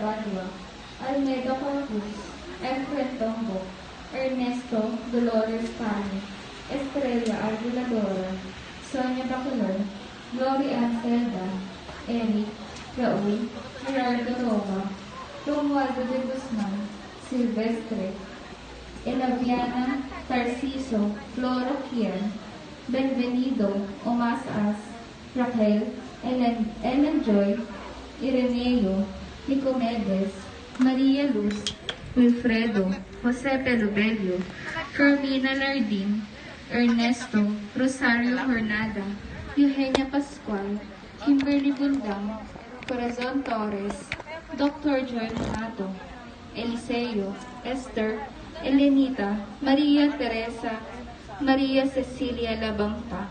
Badua, Almeida Corpus, Efren Tombo, Ernesto Dolores Pani, Estrella Arguladora, Sonia Bacolor, Glory Anselda, Eric, Raul, Gerardo Roma, Romualdo de Guzman, Silvestre, Elaviana Tarciso, Flora Kian, Benvenido, Omasas, Raquel, Ellen Joy, Ireneo, Nicomedes, Maria Luz, Wilfredo, Jose Pelobelio, Fermina Lardin, Ernesto, Rosario Jornada, Eugenia Pascual, Kimberly Bundang, Corazon Torres, Dr. Joy Mato, Eliseo, Esther, Elenita, Maria Teresa, Maria Cecilia Labangta,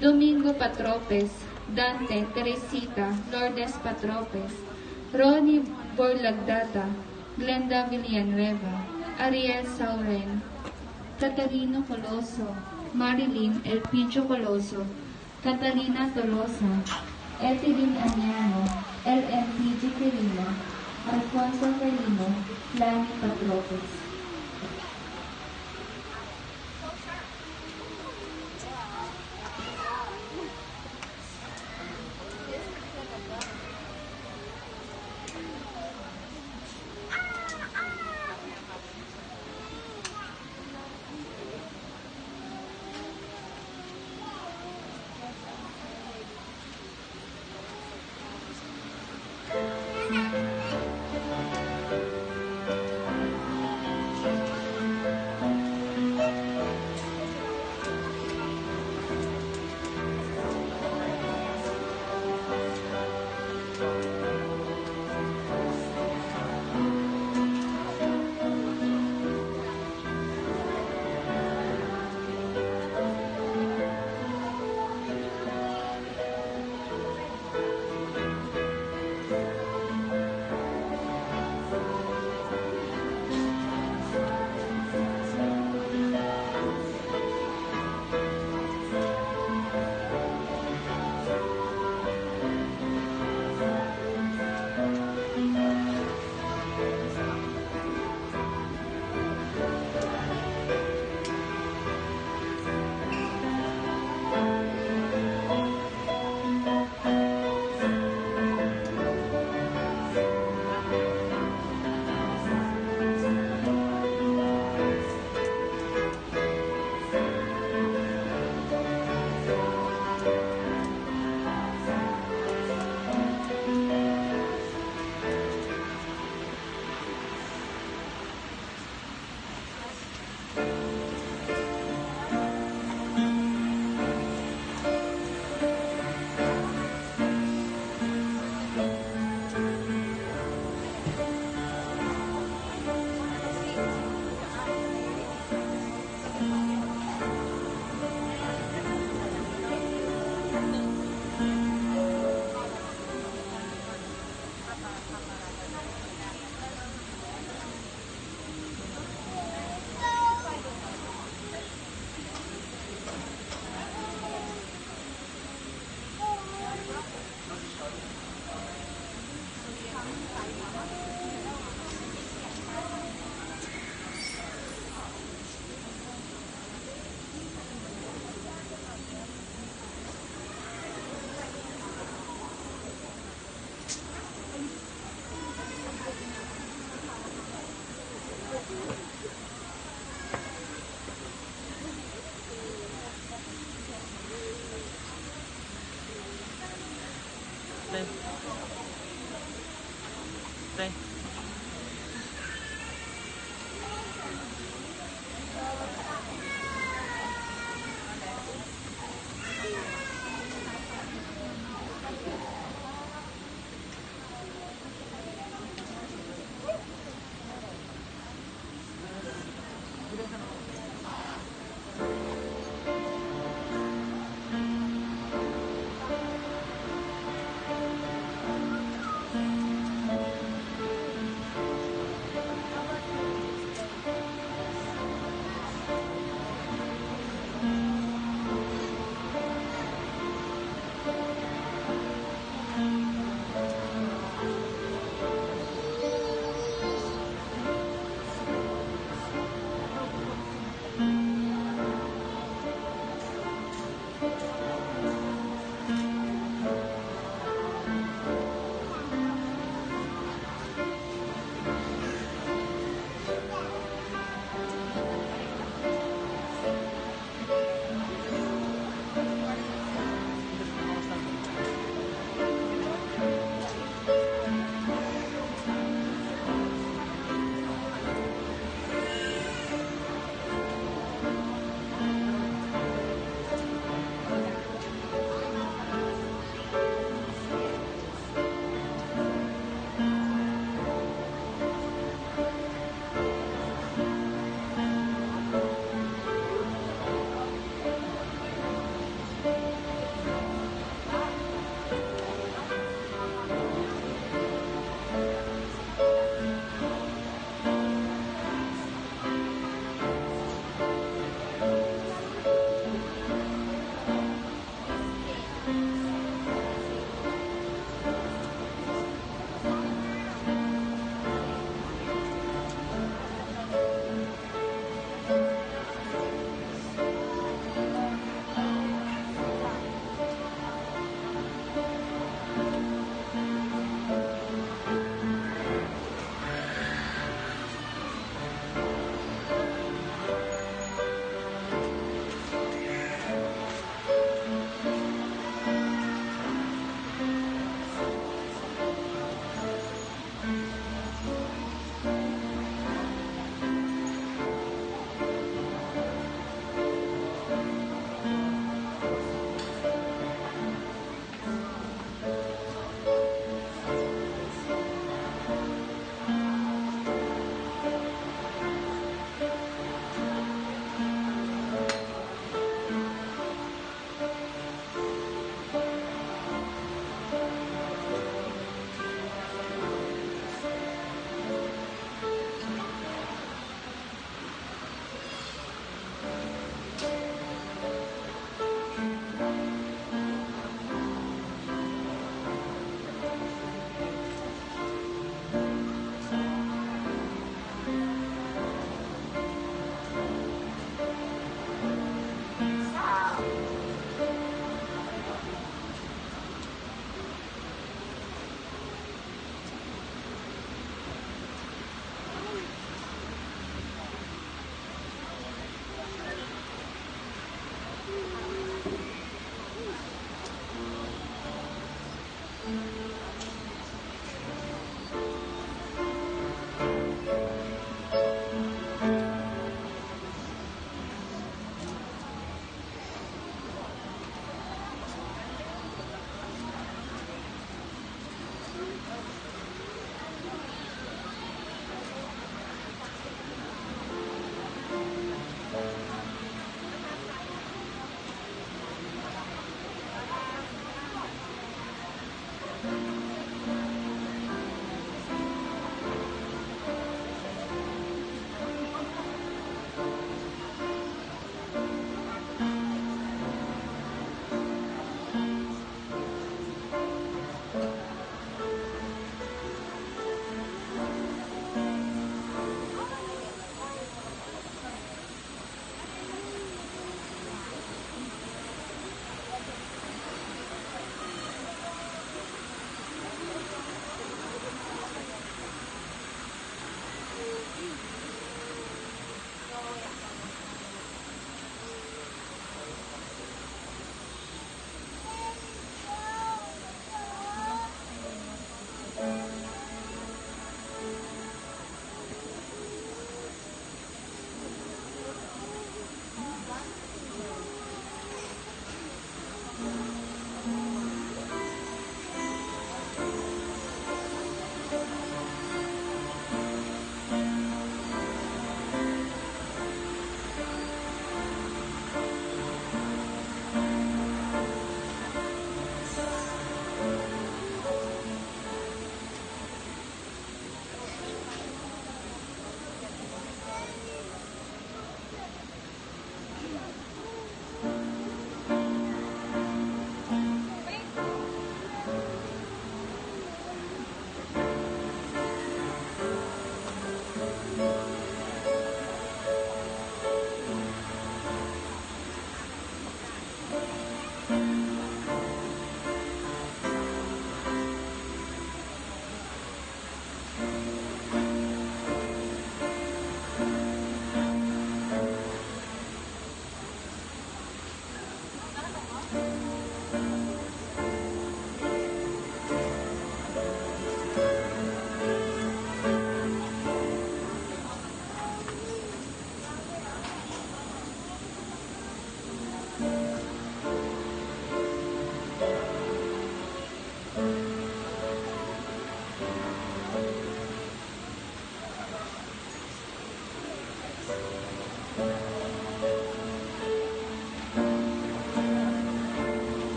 Domingo Patropes, Dante Teresita, Lourdes Patropes, Ronnie Borlagdata, Glenda Villanueva, Ariel Sauren, Catarino Coloso, Marilyn Elpidio Coloso, Catalina Tolosa, Etilin Aniano, LMPG Quirino, Alfonso Carlino, Lani Patropes.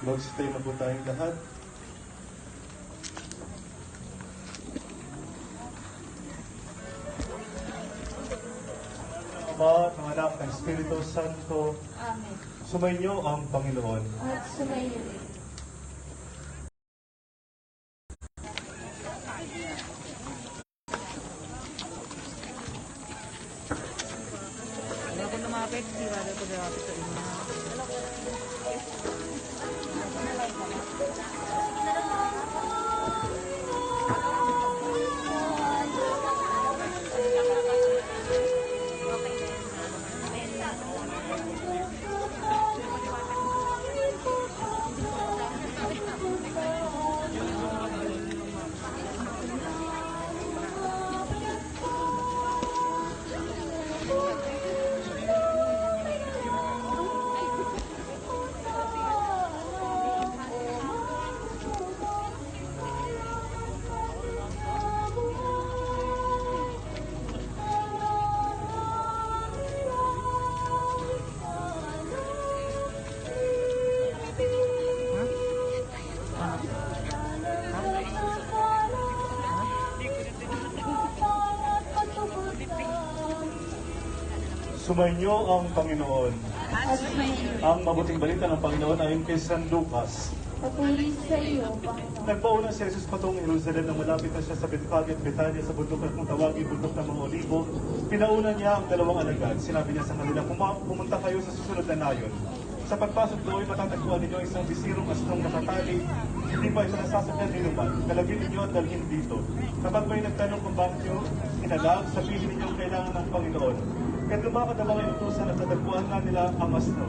Magsitay na po tayong lahat. Ama, ng Anak, ng Espiritu Santo, Amen. sumainyo ang Panginoon. At sumayo rin. Wala ko lumapit, di ba? Wala ko lumapit sa inyo. Sumainyo ang Panginoon. At sumayo. Ang mabuting balita ng Panginoon ayon kay San Lucas. Papuri sa iyo, Panginoon. Nagpauna si Jesus patungong Jerusalem nang malapit na siya sa Betfage at Betania sa bundok at kung tawagin bundok ng mga Olibo. Pinauna niya ang dalawang alagad. Sinabi niya sa kanila, pumunta kayo sa susunod na nayon. Sa pagpasok doon, matatagpuan ninyo isang bisirong astrong nakatali. Hindi pa ito nasasakyan ni Luman. Kalagin ninyo at dalhin dito. Kapag may nagtanong kung bakit nyo inalag, sabihin ninyo kailangan ng Panginoon. Kaya lumakad ang mga inutusan at natagpuan nga nila ang astro.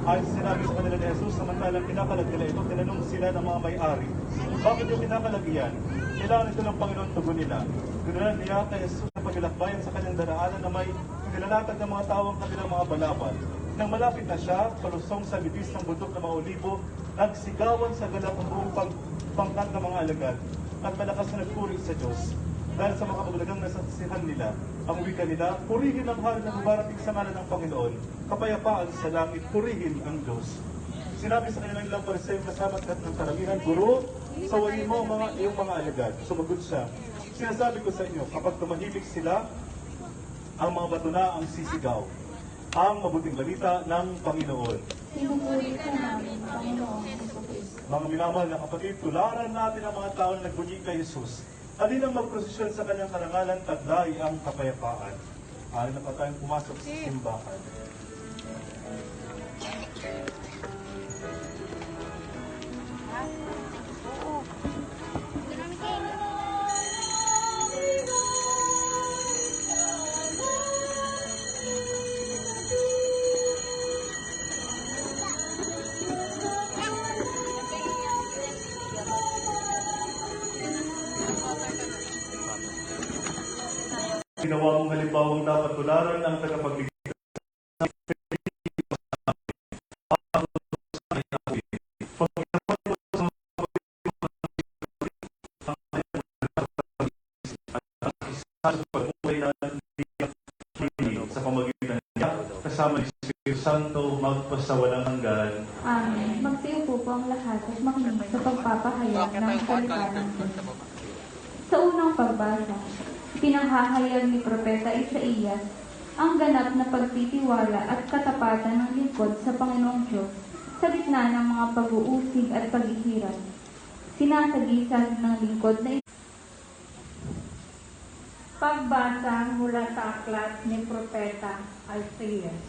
Ayon sa sinabi sa kanila ni Jesus, samantalang kinakalag nila ito, tinanong sila ng mga may-ari. Bakit yung kinakalag iyan? Kailangan ito ng Panginoon tugon nila. Gunulan niya kay Jesus na paglalakbayan sa kanyang daraanan na may nilalatag ng mga tao ang kanilang mga balabal. Nang malapit na siya, palusong sa bibis ng bundok ng mga Olibo, nagsigawan sa galak ang buong pangkat ng mga alagad at malakas na nagpuri sa Diyos. Dahil sa mga kabulagang nasaksihan nila, ang wika nila, purihin ang hari na bumarating sa ngalan ng Panginoon, kapayapaan sa langit, purihin ang Diyos. Sinabi sa kanilang ilang pariseo kasama at ng karamihan, Guro, sawayin mo ang iyong mga alagad. Sumagot siya, sinasabi ko sa inyo, kapag tumahimik sila, ang mga bato na ang sisigaw. Ang mabuting balita ng Panginoon. Pinupuri ka namin, Panginoong Jesucristo. Mga minamahal na kapatid, tularan natin ang mga taong nagbunyi kay Jesus. Halinang magprosesyon sa kanyang karangalan, taglay ang kapayapaan. Halin na pa tayong pumasok sa simbahan. Ha? Ginawa mong halimbawang dapat tularan ng tagapagligtas. Sa pamagitan niya, kasama ni Espiritu Santo, magpasawalang hanggan. Amen. Magsiupo po ang lahat at makinig sa pagpapahayag ng salita ng Diyos. Sa unang pagbasa, pinanghahayag ni Propeta Isaías ang ganap na pagtitiwala at katapatan ng lingkod sa Panginoong Diyos sa gitna ng mga pag-uusig at paghihirap. Sinasagisag ng lingkod na Pagbasa mula sa aklat ni Propeta Isaías.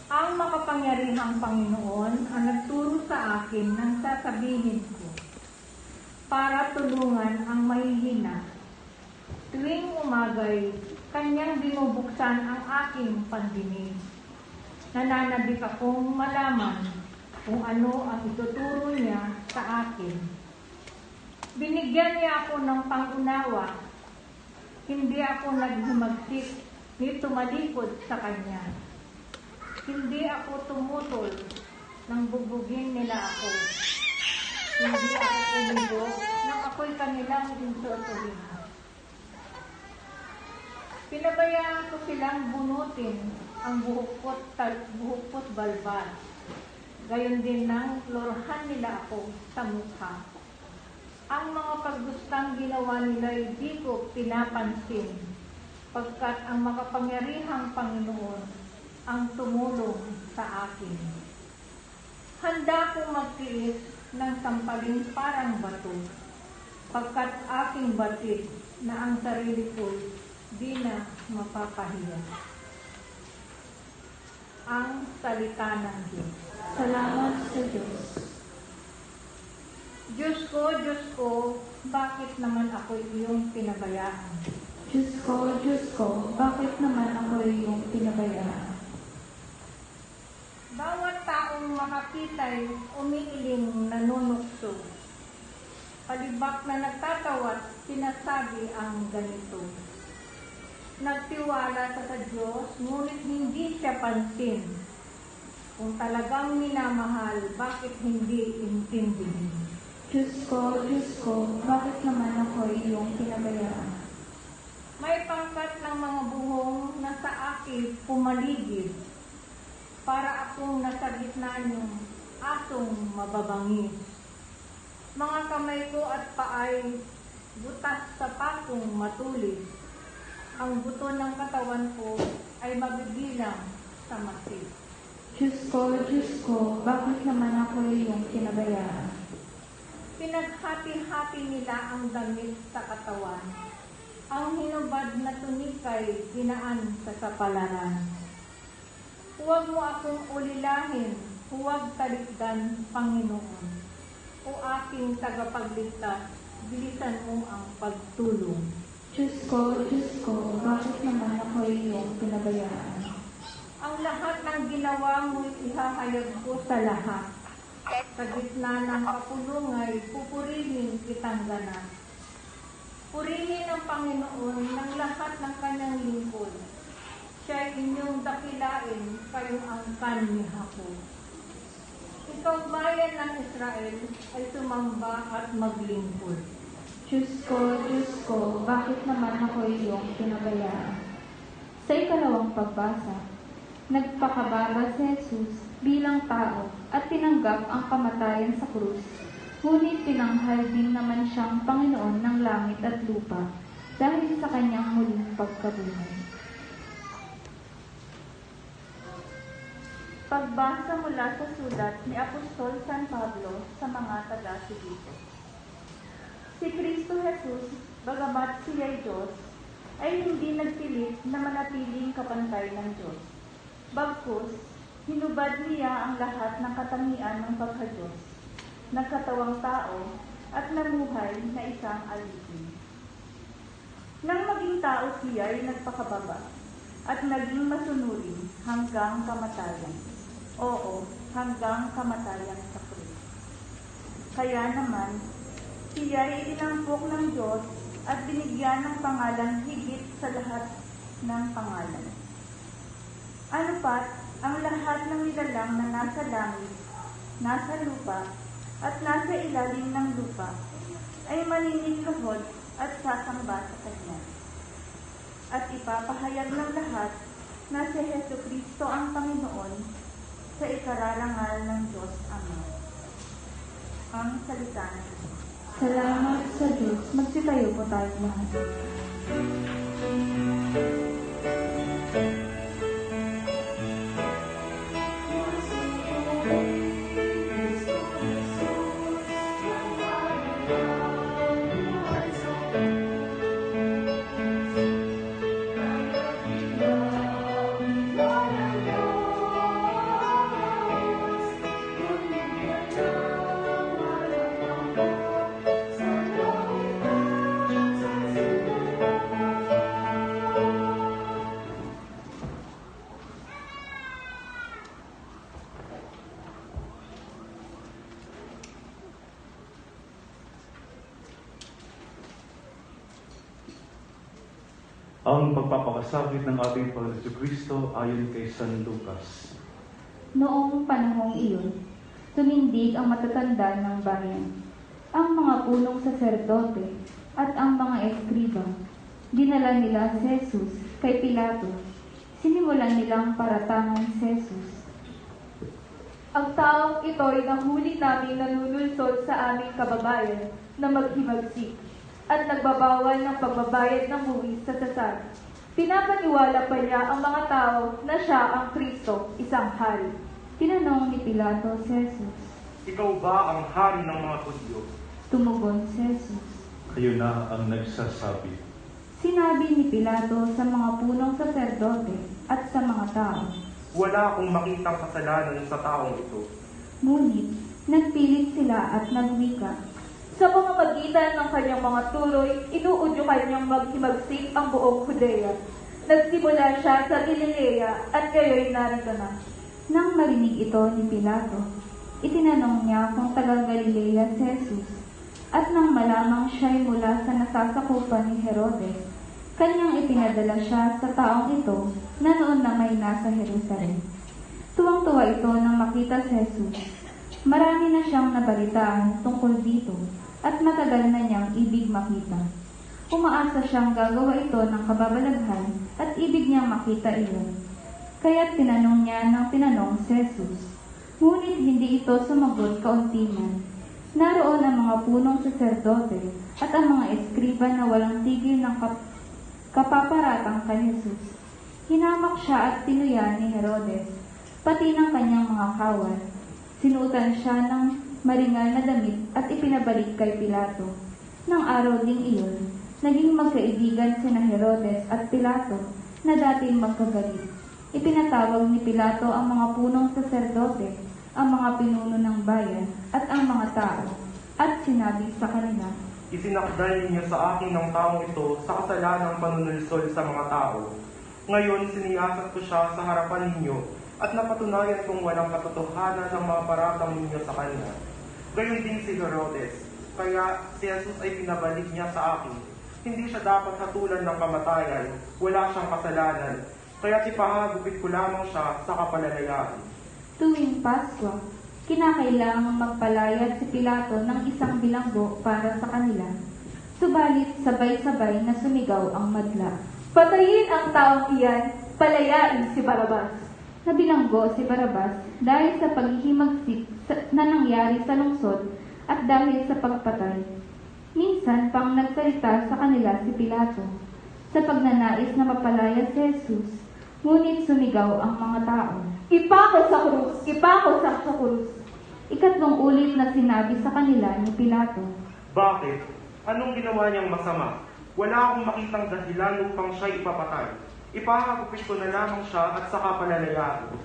Ang makapangyarihang Panginoon ang nagturo sa akin ng sasabihin ko para tulungan ang mahihina. Tuwing umagay, kanyang binubuksan ang aking pandinig. Nananabik akong malaman kung ano ang ituturo niya sa akin. Binigyan niya ako ng pangunawa. Hindi ako naghimagsik ni tumalikod sa kanya. Hindi ako tumutol nang bubugin nila ako. Hindi ako umibo nang ako'y kanilang insuotuhin. Pinabayaan ko silang bunutin ang buhok balbal. Gayon din nang lorohan nila ako sa mukha. Ang mga paggustang ginawa nila ay di ko pinapansin, pagkat ang makapangyarihang Panginoon ang tumulong sa akin. Handa kong magtiis ng sampaling parang bato, pagkat aking batid na ang sarili ko'y di na mapapahiya. Ang salita ng Diyos. salamat sa Diyos. Diyos ko, bakit naman ako iyong pinabayaan? Diyos ko, bakit naman ako iyong pinabayaan? Bawat taong makakita'y umiiling nanunukso. Palibak na nagtatawat, sinasabi ang ganito. Nagtiwala sa Diyos, ngunit hindi siya pansin. Kung talagang minamahal, bakit hindi intindihin? Diyos ko, bakit naman ako iyong pinabayaan? May pangkat ng mga buhong na sa akin pumaligid, para akong nasa gitna niyong asong mababangis. Mga kamay ko at paay butas sa pakong matulis. Ang buto ng katawan ko ay mabibilang sa masid. Diyos ko, bakit naman ako iyong pinabayaan? Pinaghati-hati nila ang damit sa katawan. Ang hinubad na tunikay dinaan sa kapalaran. Huwag mo akong ulilahin, huwag talikdan, Panginoon. O aking tagapagligtas, bilisan mo ang pagtulong. Diyos ko, bakit naman ako iyong pinabayaan? Ang lahat ng ginawa mo ihahayag ko sa lahat. Sa gitna ng kapulungay, pupurihin kitang ganap. Purihin ang Panginoon ng lahat ng kanyang lingkod. Siya'y inyong dakilain, kayong angkan ni Jacob. Ikaw bayan ng Israel ay sumamba at maglingkod. Diyos ko, bakit naman ako iyong pinabayaan? Sa ikalawang pagbasa, nagpakababa si Jesus bilang tao at tinanggap ang kamatayan sa krus. Ngunit tinanghal din naman siyang Panginoon ng langit at lupa dahil sa kanyang muling pagkabuhay. Pagbasa mula sa sulat ni Apostol San Pablo sa mga taga-Filipo. Si Kristo Jesus, bagamat siya'y Diyos, ay hindi nagpilit na manatiling kapantay ng Diyos. Bagkus, hinubad niya ang lahat ng katangian ng pagka-Diyos, nagkatawang tao, at namuhay na isang alipin. Nang maging tao siya ay nagpakababa, at naging masunurin hanggang kamatayan. Oo, hanggang kamatayan sa krus. Kaya naman, siya ay inampok ng Diyos at binigyan ng pangalan higit sa lahat ng pangalan. Ano pat, ang lahat ng nilalang na nasa langit, nasa lupa, at nasa ilalim ng lupa, ay maniniluhod at sasamba sa Kanya. At ipapahayag ng lahat na si Jesucristo ang Panginoon sa ikararangal ng Diyos Ama. Ang salita ng Diyos. Salamat sa Diyos. Magsitayo po tayo lahat. Ang pagpapakasakit ng ating Panginoon Jesucristo ayon kay San Lucas. Noong panahong iyon, tumindig ang matatanda ng bayan, ang mga punong saserdote at ang mga eskriba. Dinala nila si Jesus kay Pilato. Sinimulan nilang paratangan si Jesus. Ang taong ito'y nahuli namin nanunulsol sa aming kababayan na maghimagsik at nagbabawal ng pagbabayad ng buwis sa sasad. Pinapaniwala pa niya ang mga tao na siya ang Kristo, isang hari. Tinanong ni Pilato si Jesus. Ikaw ba ang hari ng mga Hudyo? Tumugon si Jesus. Kayo na ang nagsasabi. Sinabi ni Pilato sa mga punong saserdote at sa mga tao. Wala akong makitang kasalanan sa taong ito. Ngunit, nagpilit sila at nagwika. Sa pamamagitan ng kanyang mga tuloy, inuudyukan niyang maghimagsik ang buong Judea. Nagsimula siya sa Galilea at gayo'y narito na. Nang marinig ito ni Pilato, itinanong niya kung taga Galilea si Jesus. At nang malamang siya'y mula sa nasasakupan ni Herodes, kanyang ipinadala siya sa taong ito na noon na may nasa Jerusalem. Tuwang-tuwa ito nang makita si Jesus. Marami na siyang nabalitaan tungkol dito at matagal na niyang ibig makita. Umaasa siyang gagawa ito ng kababalaghan at ibig niyang makita iyon. Kaya't tinanong niya ng tinanong si Jesus. Ngunit hindi ito sumagot kaunti man. Naroon ang mga punong saserdote at ang mga eskriba na walang tigil ng kapaparatang kay Jesus. Hinamak siya at tinuyan ni Herodes, pati ng kanyang mga kawal. Sinuotan siya ng maringal na damit at ipinabalik kay Pilato. Nang araw ding iyon, naging magkaibigan sina Herodes at Pilato na dating magkagalit. Ipinatawag ni Pilato ang mga punong saserdote, ang mga pinuno ng bayan at ang mga tao, at sinabi sa kanila, Isinakdal niyo sa akin ng taong ito sa kasalanang panunulsol sa mga tao. Ngayon, siniyasat ko siya sa harapan ninyo at napatunayan kong walang katotohanan ng mga paratang ninyo sa kanya. Gayon din si Herodes, kaya si Jesus ay pinabalik niya sa akin. Hindi siya dapat hatulan ng kamatayan, wala siyang kasalanan, kaya ipahagupit ko lamang siya sa kapalalayaan. tuwing Pasko, kinakailangang magpalayad si Pilato ng isang bilanggo para sa kanila. Subalit sabay-sabay na sumigaw ang madla. Patayin ang taong iyan, palayain si Barabas. Nabilanggo si Barabas dahil sa paghihimagsik na nangyari sa lungsod at dahil sa pagpatay. Minsan pang nagsalita sa kanila si Pilato sa pagnanais na mapalaya si Jesus, ngunit sumigaw ang mga tao. Ipako sa krus! Ipako sa krus! Ikatlong ulit na sinabi sa kanila ni Pilato. Bakit? Anong ginawa niyang masama? Wala akong makitang dahilan upang siya ipapatay. Ipahagupit ko na lamang siya at saka palalayaan.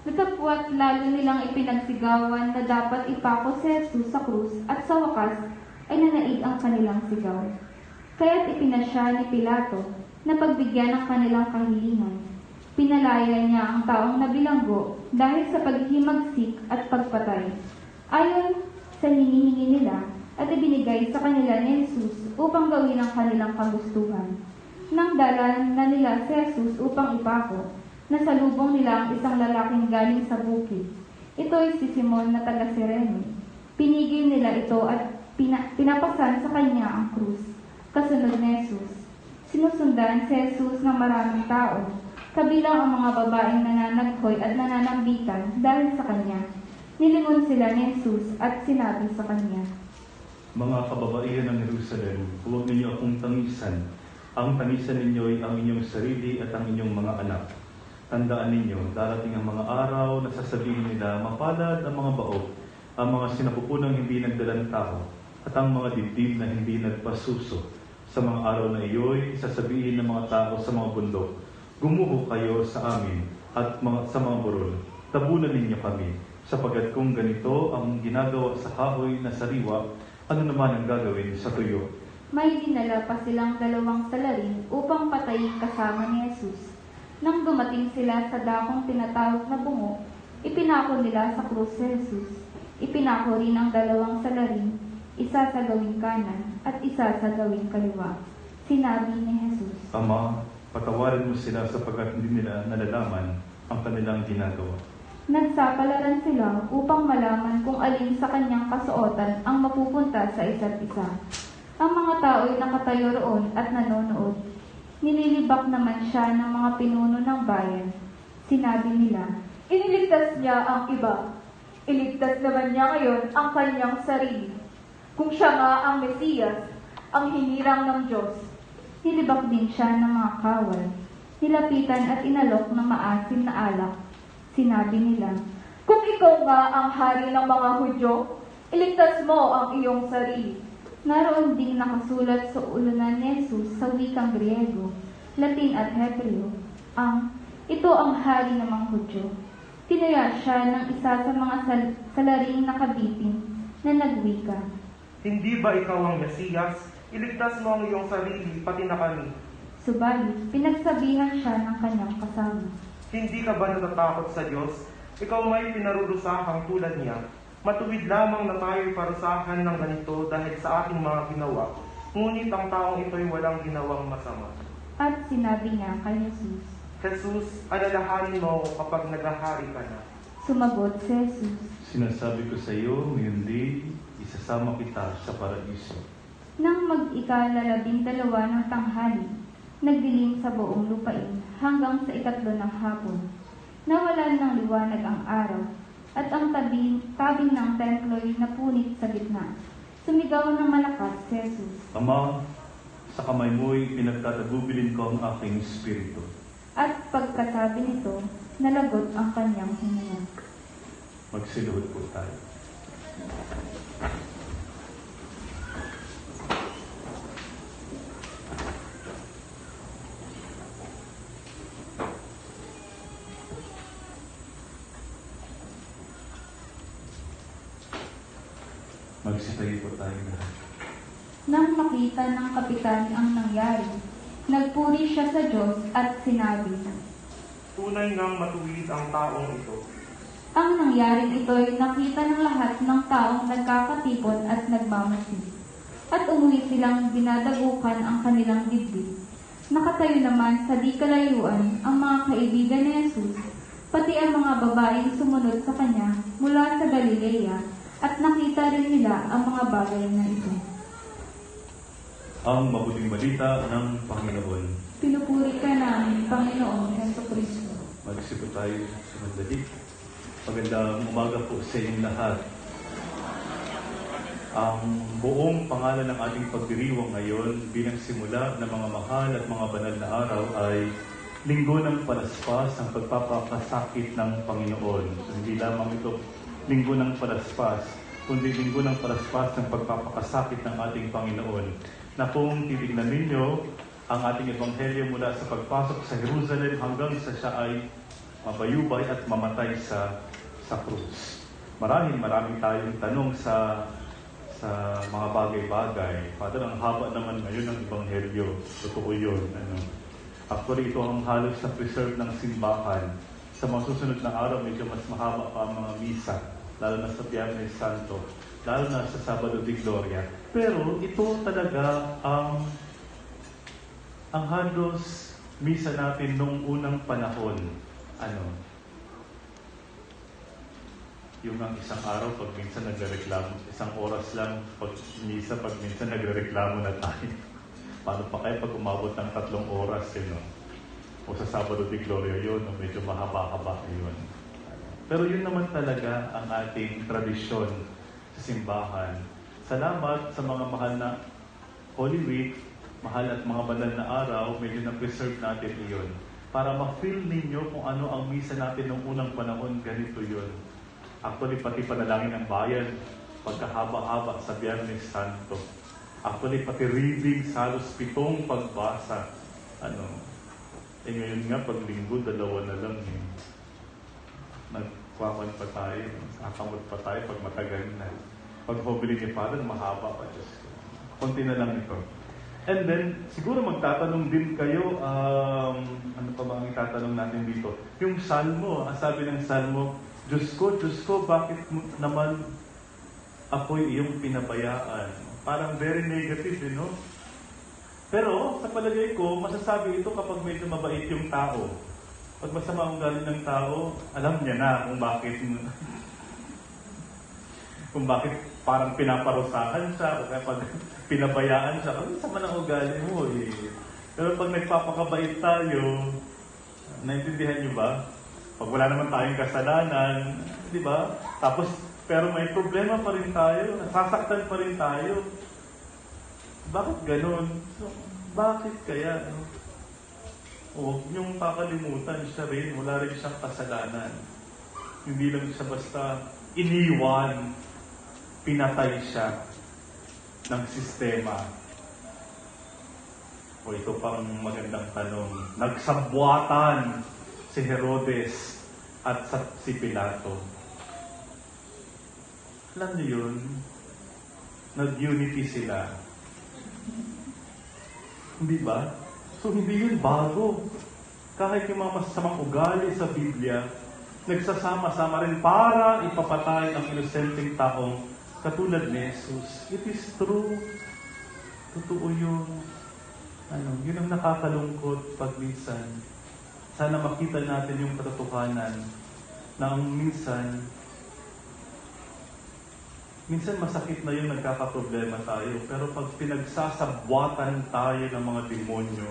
Natapwat lalo nilang ipinagsigawan na dapat ipako si Jesus sa krus at sa wakas ay nanaig ang kanilang sigaw. Kaya't ipinasya ni Pilato na pagbigyan ng kanilang kahilingan. Pinalaya niya ang taong nabilanggo dahil sa paghihimagsik at pagpatay. Ayon sa hinihingi nila, at ibinigay sa kanila ni Jesus upang gawin ang kanilang kagustuhan. Nang dala na nila si Jesus upang ipako, nasalubong nila ang isang lalaking galing sa bukid. Ito'y si Simon na taga Cirene. Pinigil nila ito at pinapasan sa kanya ang krus. Kasunod ni Jesus. Sinusundan si Jesus ng maraming tao, kabilang ang mga babaeng nananaghoy at nananambitan dahil sa kanya. Nilingon sila ni Jesus at sinabi sa kanya, Mga kababaihan ng Jerusalem, huwag ninyo akong tangisan. Ang tangisan ninyo ay ang inyong sarili at ang inyong mga anak. Tandaan ninyo, darating ang mga araw na sasabihin nila, mapalad ang mga baog, ang mga sinapupunang hindi nagdalang tao, at ang mga dibdib na hindi nagpasuso. Sa mga araw na iyo'y sasabihin ng mga tao sa mga bundok, gumuho kayo sa amin at sa mga burol. Tabunan ninyo kami, sapagkat kung ganito ang ginagawa sa kahoy na sariwa, ano naman ang gagawin sa tuyo? May dinala pa silang 2 salarin upang patayin kasama ni Jesus. Nang dumating sila sa dakong tinatawag na bungo, ipinako nila sa krus si Jesus. Ipinako rin ang 2 salarin, isa sa gawing kanan at isa sa gawing kaliwa. Sinabi ni Jesus, Ama, patawarin mo sila sapagkat hindi nila nalalaman ang kanilang ginagawa. nagsapalaran sila upang malaman kung alin sa kanyang kasuotan ang mapupunta sa isa't isa. Ang mga tao'y nakatayo roon at nanonood. Nililibak naman siya ng mga pinuno ng bayan. Sinabi nila, Iniligtas niya ang iba. Iligtas naman niya ngayon ang kanyang sarili. Kung siya nga ang Mesiyas, ang hinirang ng Diyos. nilibak din siya ng mga kawal. Nilapitan at inalok ng maasim na alak. Sinabi nila, Kung ikaw nga ang hari ng mga Hudyo, iligtas mo ang iyong sarili. naroon ding nakasulat sa ulunan ni Jesus sa wikang Griego, Latin at Hebreo, ito ang hari ng mga Hudyo. Tinaya siya ng isa sa mga salaring nakabitin na nagwika. Hindi ba ikaw ang Mesiyas? Iligtas mo ang iyong sarili, pati na kami. Subalit, pinagsabihan siya ng kanyang kasama. Hindi ka ba natatakot sa Diyos? Ikaw may pinarurusahang tulad niya. Matuwid lamang na tayo'y parusahan ng ganito dahil sa ating mga ginawa. Ngunit ang taong ito'y walang ginawang masama. At sinabi niya kay Jesus. Jesus, alalahanin mo ako kapag naghahari ka na. Sumagot si Jesus. Sinasabi ko sa iyo, ngayon din, isasama kita sa paraiso. Nang mag-12 ng tanghali, nagdilim sa buong lupain hanggang sa 3 ng hapon. Nawalan ng liwanag ang araw, at ang tabing ng templo'y napunit sa gitna. Sumigaw ng malakas si Jesus. Ama, sa kamay mo'y pinagtatagubilin ko ang aking espiritu. At pagkasabi nito, nalagot ang kanyang hininga. Magsiluhod po tayo. Magsitayo po tayo lahat. Nang makita ng kapitan ang nangyari, nagpuri siya sa Diyos at sinabi, Tunay ngang matuwid ang taong ito. ang nangyaring ito'y nakita ng lahat ng taong nagkakatipon at nagmamasid. At umuwi silang dinadagukan ang kanilang dibdib. Nakatayo naman sa di kalayuan ang mga kaibigan ni Jesus, pati ang mga babaeng sumunod sa kanya mula sa Galilea, at nakita rin nila ang mga bagay na ito. Ang mabuting balita ng Panginoon. Pinupuri ka namin, Panginoon Jesucristo. Magsipo tayo sa madali. Magandang umaga po sa inyong lahat. Ang buong pangalan ng ating pagdiriwang ngayon bilang simula ng mga mahal at mga banal na araw ay Linggo ng Palaspas, ang pagpapakasakit ng Panginoon. So, hindi lamang ito Linggo ng Palaspas, kundi Linggo ng Palaspas ng pagpapakasakit ng ating Panginoon. Na kung titignan ninyo ang ating ebanghelyo mula sa pagpasok sa Jerusalem hanggang sa siya ay mabayubay at mamatay sa krus. Maraming tayong tanong sa mga bagay-bagay. Father, ang haba naman ngayon ng ebanghelyo. Totoo yun. Actually, ito ang halos na preserve ng simbahan. Sa mga susunod na araw, medyo mas mahaba pa ang mga misa, lalo na sa Biyernes Santo. lalo na sa Sabado de Gloria. Pero ito talaga ang halos misa natin nung unang panahon. Yung ang isang araw, pag minsan nagrereklamo, isang oras lang pag misa, pag minsan nagrereklamo na tayo. Paano pa kaya pag umabot ng 3 oras, no? O sa Sabado de Gloria yun, medyo mahaba-haba yun. Pero yun naman talaga ang ating tradisyon sa simbahan. Salamat sa mga mahal na Holy Week, mahal at mga banal na araw, medyo na-preserve natin iyon. Para ma-feel ninyo kung ano ang misa natin nung unang panahon, ganito yun. Actually, pati panalangin ng bayan, pagkahaba-haba sa Biyernes Santo. Actually, pati reading, halos 7 pagbasa. Ngayon nga, pag linggo, 2 na lang. Nagkwaman pa tayo, kakamot pa tayo pag matagal na. Pag hobili ni Father, mahaba pa. Diyos ko. Konti na lang ito. And then, siguro magtatanong din kayo, ano pa ba ang itatanong natin dito? Yung Salmo, ang sabi ng Salmo, Diyos ko, bakit naman ako'y iyong pinabayaan? Parang very negative, no? Pero, sa palagay ko, masasabi ito kapag medyo mabait yung tao. Pag masama ang ugali ng tao, alam niya na kung bakit parang pinaparusahan siya, o kaya pag pinabayaan siya, kasi sama ng ugali mo eh. Pero pag nagpapakabait tayo, naintindihan niyo ba? Pag wala naman tayong kasalanan, di ba? Tapos, pero may problema pa rin tayo, nasasaktan pa rin tayo. Bakit ganun? So, bakit kaya? Huwag niyong kakalimutan siya rin, wala rin siyang kasalanan. Hindi lang siya basta iniwan, pinatay siya ng sistema. O ito pang magandang tanong. Nagsabwatan si Herodes at si Pilato. Alam niyo yun? Nag-unity sila. Hindi ba? So hindi yun bago. Kahit yung mga masasamang ugali sa Biblia, nagsasama-sama rin para ipapatay ang inosenteng taong katulad ni Jesus. It is true. Totoo yun. Yun ang nakakalungkot pag minsan. Sana makita natin yung katotohanan na ang minsan masakit na yung nagkakaproblema tayo. Pero pag pinagsasabwatan tayo ng mga demonyo,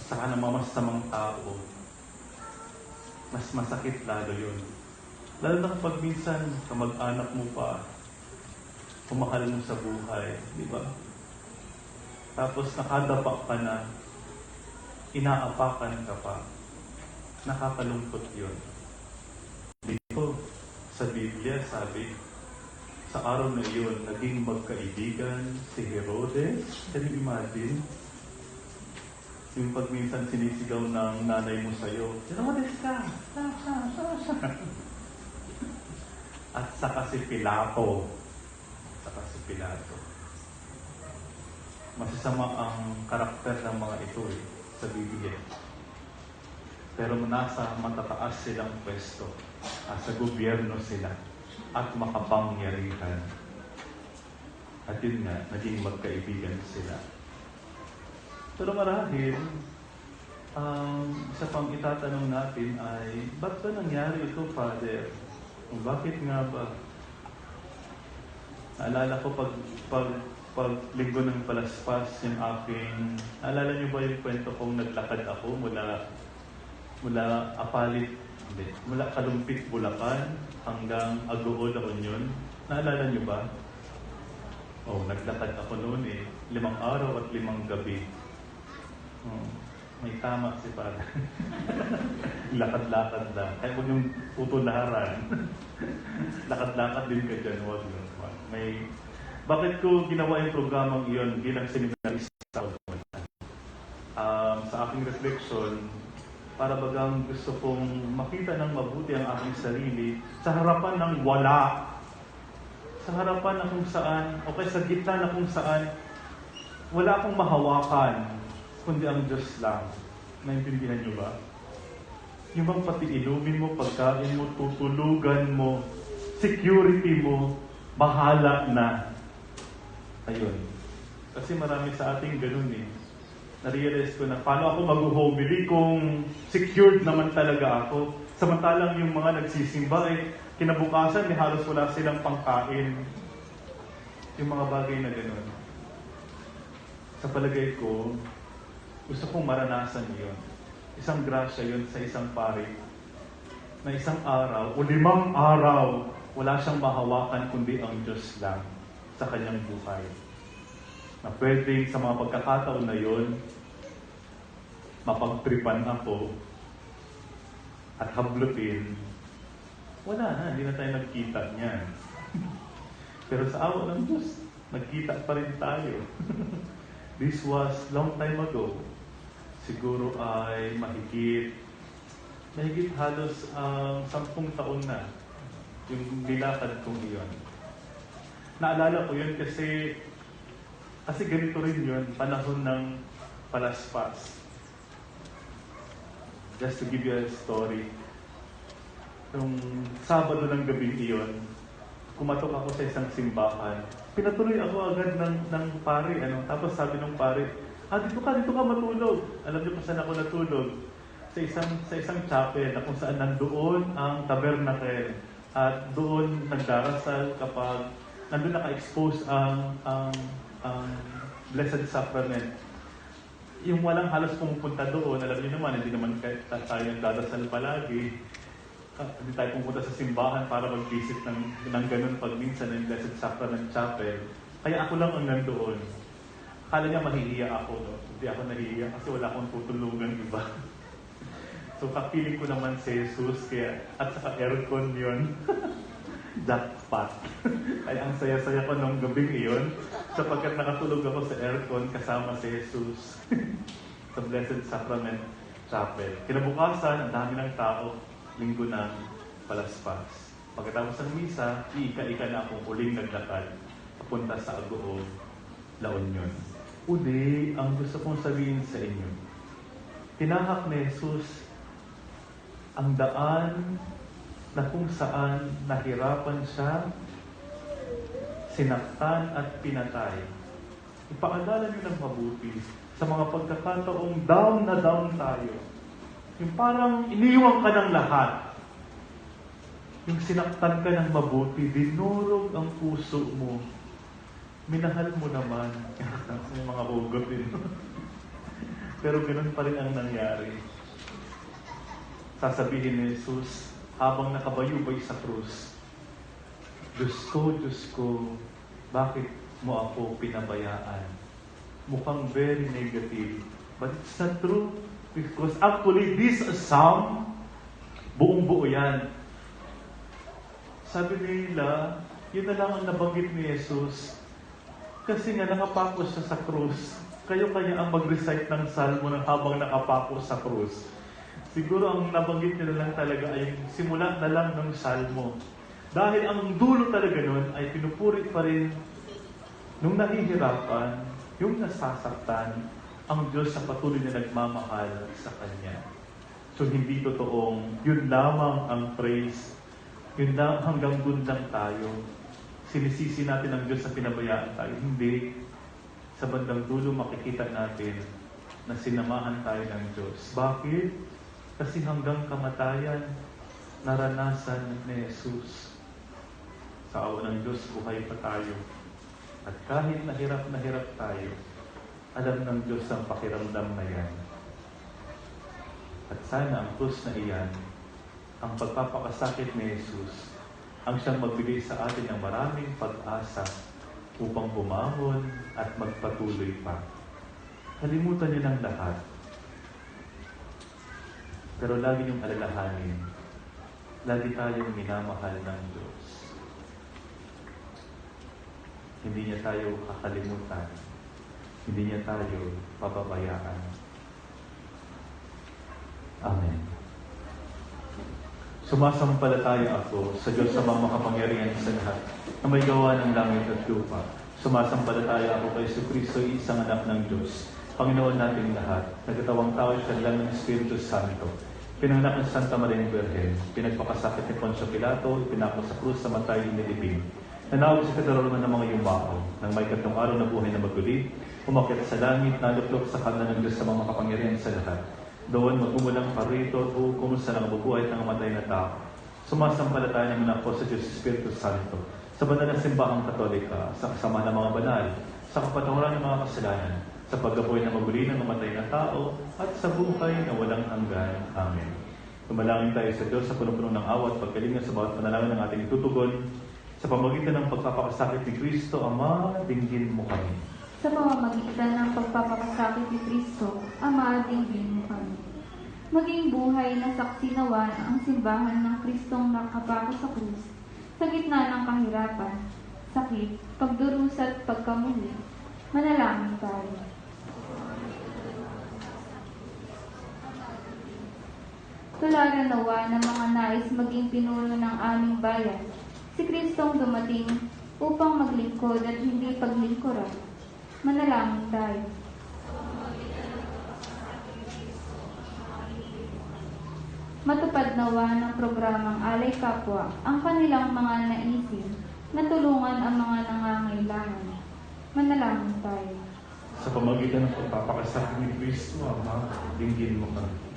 saka ng mga masamang tao, mas masakit lalo yun. Lalo na kapag minsan kamag-anak mo pa, kumahal mo sa buhay, di ba? Tapos nakadapa ka na, inaapakan ka pa. Nakakalungkot yun. Dito, sa Biblia, sabi, sa araw na iyon, naging magkaibigan si Herodes. Can you imagine? Yung pag minsan sinisigaw ng nanay mo sa'yo, Herodes ka! At saka si Pilato. Masasama ang karakter ng mga ito sa Biblia. Pero nasa matataas silang pwesto. Sa gobyerno sila. At makapangyarihan. At yun nga, naging magkaibigan sila. Pero marahil, isa pang itatanong natin ay, ba't ba nangyari ito, Father? Bakit nga ba? Naalala ko pag linggo ng palaspas, yung aking, naalala niyo ba yung kwento kong naglakad ako mula Apalit, mula Kalumpit, Bulacan, hanggang Agood, La Union? Naalala niyo ba? Naglakad ako noon 5 araw at 5 gabi. May tama si Father. Lakad-lakad lang. Kaya huwag yung tutularan. Lakad-lakad din ka dyan. Huwag yun. Bakit ko ginawa yung programang iyon bilang seminarista? Sa aking reflection, para bagang gusto kong makita ng mabuti ang aking sarili sa harapan ng wala. Sa harapan na kung saan, o kaya sa gitna na kung saan, wala akong mahawakan, kundi ang Diyos lang. Naintindihan niyo ba? Yung bang pati inumin mo, pagkain mo, tutulugan mo, security mo, Bahala na. Ayun. Kasi marami sa ating ganun eh. Na-realize ko na paano ako mag-homily kung secured naman talaga ako. Samantalang yung mga nagsisimba eh, kinabukasan eh, halos wala silang pangkain. Yung mga bagay na ganun. Sa palagay ko, gusto kong maranasan yun. Isang grasya yun sa isang pari. Na isang araw, o 5 araw, wala siyang mahawakan kundi ang Diyos lang sa kanyang buhay. Na pwede sa mga pagkakataon na yun, mapagtripan ako at hablutin, wala na, hindi na tayo nagkita niyan. Pero sa awa ng Diyos, nagkita pa rin tayo. This was long time ago. Siguro ay mahigit halos 10 taon na yung nilakad kong iyon. Naalala ko yun kasi ganito rin yun, panahon ng palaspas. Just to give you a story. Nung Sabado ng gabi iyon, kumatok ako sa isang simbahan. Pinatuloy ako agad ng pari. Tapos sabi ng pari, dito ka matulog. Alam niyo pa saan ako natulog? Sa isang chapel na kung saan nandoon ang tabernacle. At doon nagdarasal kapag nandun naka-expose ang Blessed Sacrament. Yung walang halos pumupunta doon, alam niyo naman, hindi naman tayo nagdadasal palagi. Hindi tayo pumunta sa simbahan para mag-visit ng ganun pag minsan ng Blessed Sacrament Chapel. Kaya ako lang ang nandoon. Akala niya mahihiya ako. No? Hindi ako nahihiya kasi wala akong tutulungan iba. So kapiling ko naman si Jesus at saka aircon yun. Jackpot. Kaya ang saya-saya ko nung gabing iyon sapagkat nakatulog ako sa aircon kasama si Jesus sa Blessed Sacrament Chapel. Kinabukasan, ang dami ng tao, linggo ng palaspas. Pagkatapos ng misa, iika-ika na akong uling naglakad papunta sa Agoo, La Union. Udi, ang gusto kong sabihin sa inyo, tinahak ni Jesus ang daan na kung saan nahirapan siya, sinaktan at pinatay. Ipaalala niyo ng mabuti sa mga pagkakataong down na down tayo. Yung parang iniwan ka ng lahat. Yung sinaktan ka ng mabuti, dinurog ang puso mo. Minahal mo naman. May mga hugot din. Pero ganun pa rin ang nangyari. Sasabihin ni Jesus, habang nakabayubay sa krus, Diyos ko, bakit mo ako pinabayaan? Mukhang very negative. But it's not true. Because actually, this psalm, buong-buo yan. Sabi nila, yun na lang ang nabanggit ni Jesus. Kasi nga nakapako siya sa krus. Kayo kaya ang mag-recite ng salmo ng habang nakapako sa krus. Siguro ang nabanggit nila lang talaga ay simula na lang ng salmo. Dahil ang dulo talaga nun ay pinupuri pa rin nung nahihirapan, yung nasasaktan, ang Diyos sa patuloy na nagmamahal sa Kanya. So hindi totoong yun lamang ang praise. Yun lang, hanggang dun lang tayo. Sinisisi natin ang Diyos sa pinabayaan tayo. Hindi. Sa bandang dulo makikita natin na sinamahan tayo ng Diyos. Bakit? Kasi hanggang kamatayan, naranasan ni Jesus. Sa awa ng Diyos, buhay pa tayo. At kahit na hirap tayo, alam ng Diyos ang pakiramdam na yan. At sana ang krus na iyan, ang pagpapakasakit ni Jesus, ang siyang magbigay sa atin ng maraming pag-asa upang bumangon at magpatuloy pa. Kalimutan niyo ng lahat. Pero lagi niyong alalahanin, lagi tayong minamahal ng Diyos. Hindi niya tayo kakalimutan. Hindi niya tayo pababayaan. Amen. Sumasampalataya ako sa Diyos sa mga makapangyarihan sa lahat na may gawa ng langit at lupa. Sumasampalataya ako kay Jesucristo, isang anak ng Diyos. Panginoon natin lahat, nagkatawang tao siya lang ng Espiritu Santo. Pinanganak ng Santa Maria Virgen, pinagpakasakit ni Poncio Pilato, pinako sa krus sa matay inilibing. Nanawag sa kadarungan ng mga yumao, nang may 3 araw na buhay na maguli, umakyat sa langit, naluklok sa kanla ng Diyos sa mga makapangyarihan sa lahat. Doon magmumulang parito, hukom sa nangabubuhay at nangamatay na tao. Sumasampalataya naman ako sa Diyos Espiritu Santo, sa banal na simbahang katolika, sa kasama ng mga banal, sa kapatawaran ng mga kasalanan, sa pagkabuhay na maguli ng namatay na tao, at sa buhay na walang hanggan. Amen. Tumalangin tayo sa Diyos sa punong-puno ng awa at pagkalinga sa bawat panalangin ng ating itutugon. Sa pamamagitan ng pagpapakasakit ni Kristo, Ama, dinggin mo kami. Sa pamamagitan ng pagpapakasakit ni Kristo, Ama, dinggin mo kami. Maging buhay na saksi nawa ang simbahan ng Kristong nakapako sa krus, sa gitna ng kahirapan, sakit, pagdurusa at pagkamuhi. Manalangin tayo. Tularan nawa ng mga nais maging pinuno ng aming bayan, si Kristong dumating upang maglingkod at hindi paglingkuran. Manalangin tayo. Matupad nawa ng programang Alay Kapwa ang kanilang mga naisin na tulungan ang mga nangangailangan. Manalangin tayo. Sa pamamagitan ng pagpapakasakit ni Kristo, Ama, dinggin mo kami.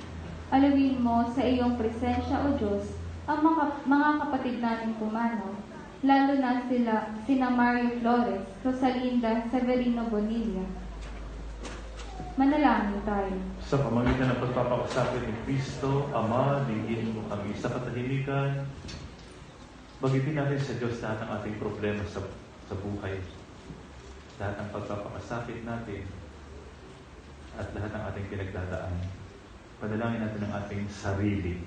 Alawin mo sa iyong presensya, O Diyos, ang mga kapatid nating pumanaw, lalo na sina Mario Flores, Rosalinda Severino Bonilla. Manalangin tayo. Sa pamamagitan ng pagpapakasakit ni Kristo, Ama, dinggin mo kami. Sa katahimikan, bagitin natin sa Diyos lahat ng ating problema sa buhay. Lahat ng pagpapakasakit natin at lahat ng ating pinagdadaan. Panalangin natin ang ating sarili.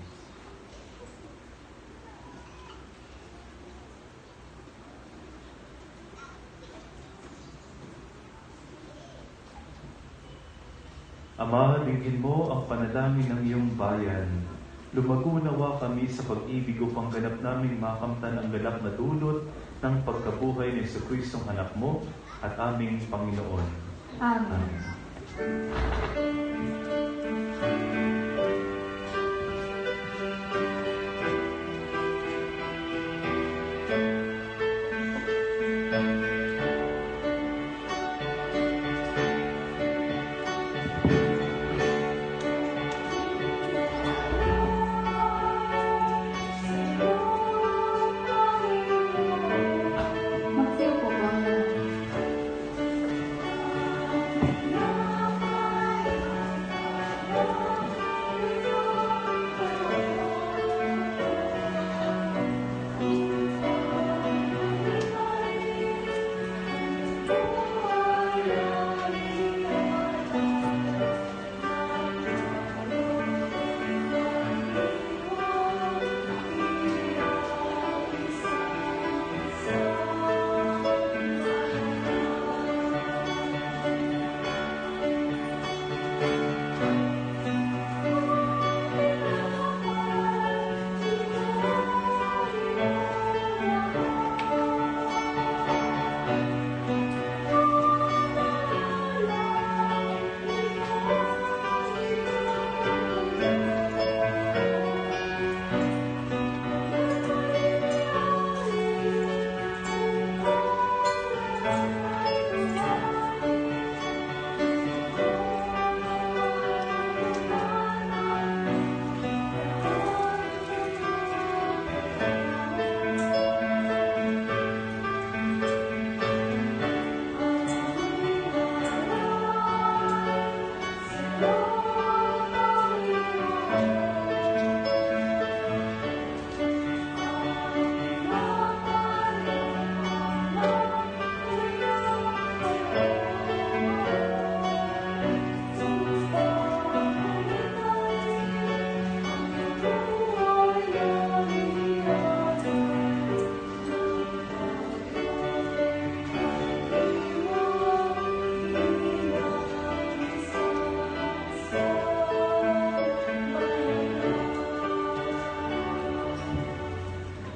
Ama, dinggin mo ang panalangin ng iyong bayan. Lumago nawa kami sa pag-ibig upang ganap naming makamtan ang ganap na dulot ng pagkabuhay ni Jesucristong anak mo at aming Panginoon. Amen. Magsiupo po ang lahat.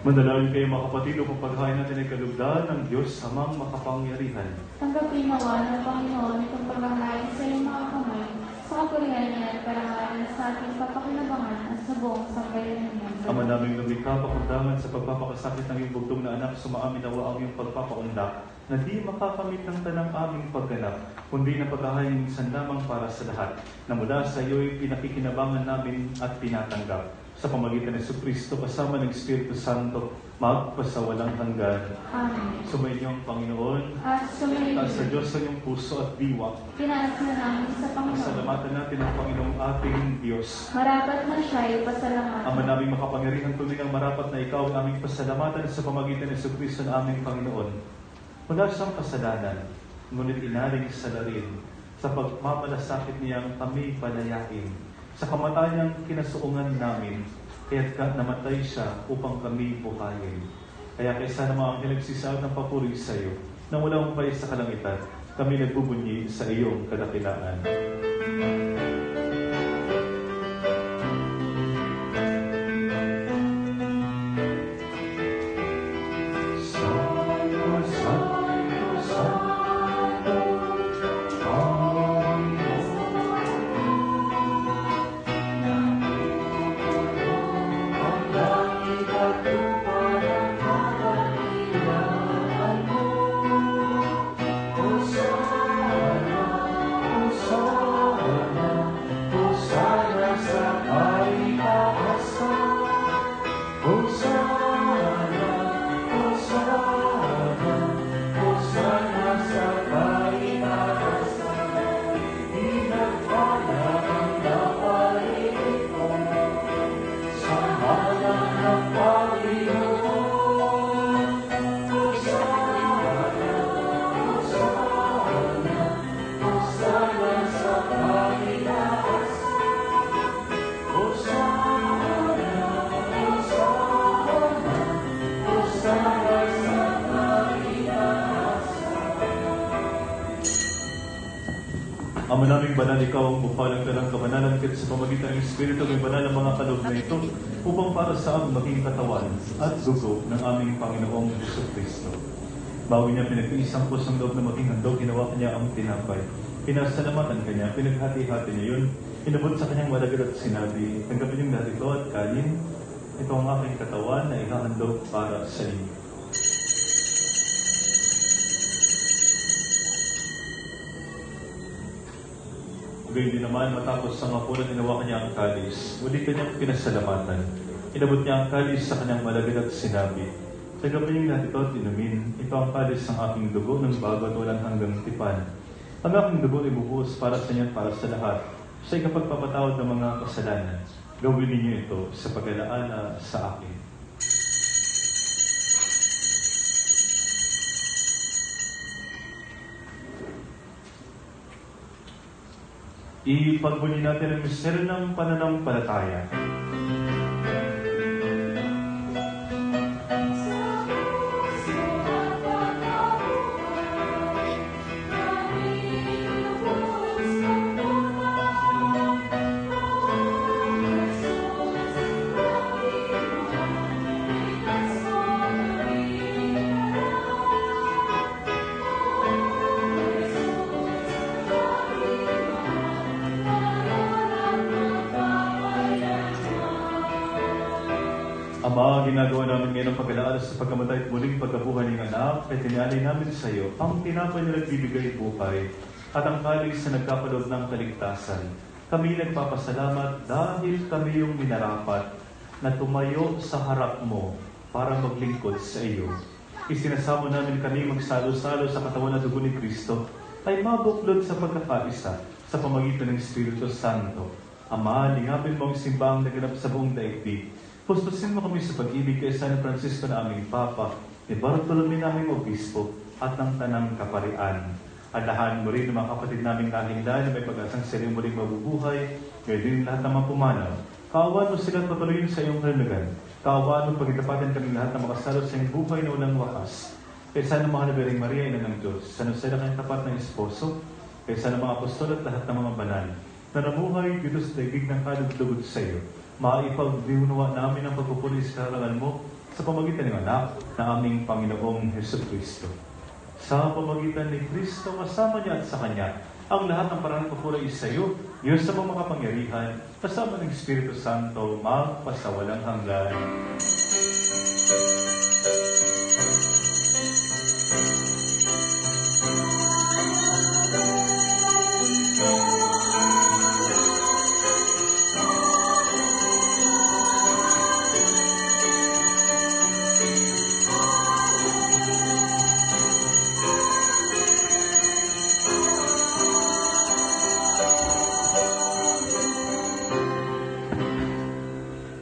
Manalangin kayo mga kapatid upang paghain natin ay kalugdan ng Diyos amang makapangyarihan. Tanggapin nawa ng Panginoon itong paghahain sa iyong mga kamay sa kapurihan niya at parangalan sa ating papakinabangan at sa buong sambayanan niya. Ama naming lumikha, pakundangan sa pagpapakasakit ng iyong bugtong na anak, sumaamin nawa ang iyong pagpapaundak, na di makakamit ng tanang aming pagganap, kundi na paghahain minsan lamang para sa lahat, na mula sa iyo'y pinakikinabangan namin at tinatanggap. Sa pamagitan ng Kristo kasama ng Espiritu Santo, magpasawalang hanggan. Amen. Sumayin niyo ang Panginoon, At sumayin at sa Diyos sa iyong puso at diwa. tinaas na namin sa Panginoon. Pasalamatan natin ang Panginoong ating Diyos. Marapat na siya'y pasalamatan. Ama naming makapangyarihan, tunay ang marapat na ikaw ang aming pasalamatan sa pamagitan ng Kristo na aming Panginoon. Wala siyang kasalanan, ngunit inaring salarin sa pagmamalasakit niyang kami palayain. Sa kamatayan niyang kinasuungan namin, kaya't namatay siya upang kami buhayin. Kaya kaysa na mga anghel nagsisawag ng papuri sa iyo, na walang upay sa kalangitan, kami nagbubunyi sa iyong kadakilaan. Ama naming banal, ikaw ang bukalang ka ng kabanalan, kahit sa pamagitan ng Espiritu, may banal ang mga kaloob na ito, upang para sa aming maging katawan at dugo ng aming Panginoong Jesucristo. Bago niya pinag-iisang pusong loob na maging handog, ginawa kanya ang tinapay. Pinasalamatan kanya, pinaghati-hati niya yun, inabot sa kanyang malagad at sinabi, tanggapin niyong lahat ito at kanin, ito ang aking katawan na ihahandog para sa inyo. Gayon din naman, matapos ang hapunan, inawa kanya ang kalis. Muli kanyang pinasalamatan. Inabot niya ang kalis sa kanyang malagad at sinabi, tanggapin niyong lahat ito at inumin. Ito ang kalis ng aking dugo ng bago at walang hanggang tipan. Ang aking dugo ay bubuhos para sa inyo at para sa lahat. Sa ikapagpapatawad ng mga kasalanan. Gawin ninyo ito sa pag-alaala sa akin. Ipagbunyi natin ang misteryo ng pananampalataya. Ama, ginagawa namin ngayon ang pag-alaala sa pagkamatay at muling pagkabuhay ng anak, at tinialay namin sa iyo ang tinapay na nagbibigay buhay at ang kalis na nagkapaloob ng kaligtasan. Kami nagpapasalamat dahil kami yung minarapat na tumayo sa harap mo para maglingkod sa iyo. Isinasamo namin kami magsalo-salo sa katawan at dugo ni Kristo ay mabuklod sa pagkakaisa sa pamagitan ng Espiritu Santo. Ama, lingapin mo ang simbahang naganap sa buong daigdig. Pustusin mo kami sa pag-ibig kay San Francisco na aming Papa, ni Bartolome naming Obispo, at ng Tanang Kaparian. Alahan mo rin ng mga kapatid naming nahingdan na may pag-asang sila muling mabubuhay, ngayon din lahat ng mga pumanaw. Kaawaan mo sila at patuloyin sa iyong kalunagan. Kaawaan mo pagkitapatin kaming lahat na makasalo sa iyong buhay na walang wakas. Kay San Mahal na Birheng Maria, Ina ng Diyos, sa nusay na kanyang tapat ng esposo, kay San mga apostol at lahat ng mga banal, na namuhay dito sa daigdig ng kalugod sa iyo. Maipagdiunawa namin ang pagpupuli sa karangal mo sa pamagitan ng anak na aming Panginoong Jesucristo. Sa pamagitan ni Kristo, kasama niya at sa Kanya, Ang lahat ng parang papuri sa iyo, Diyos sa mga makapangyarihan, kasama ng Espiritu Santo, magpasawalang hanggan.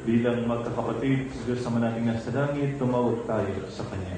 Bilang magkakapatid, sa Diyos naman natin nasa langit, tumawag tayo sa Kanya.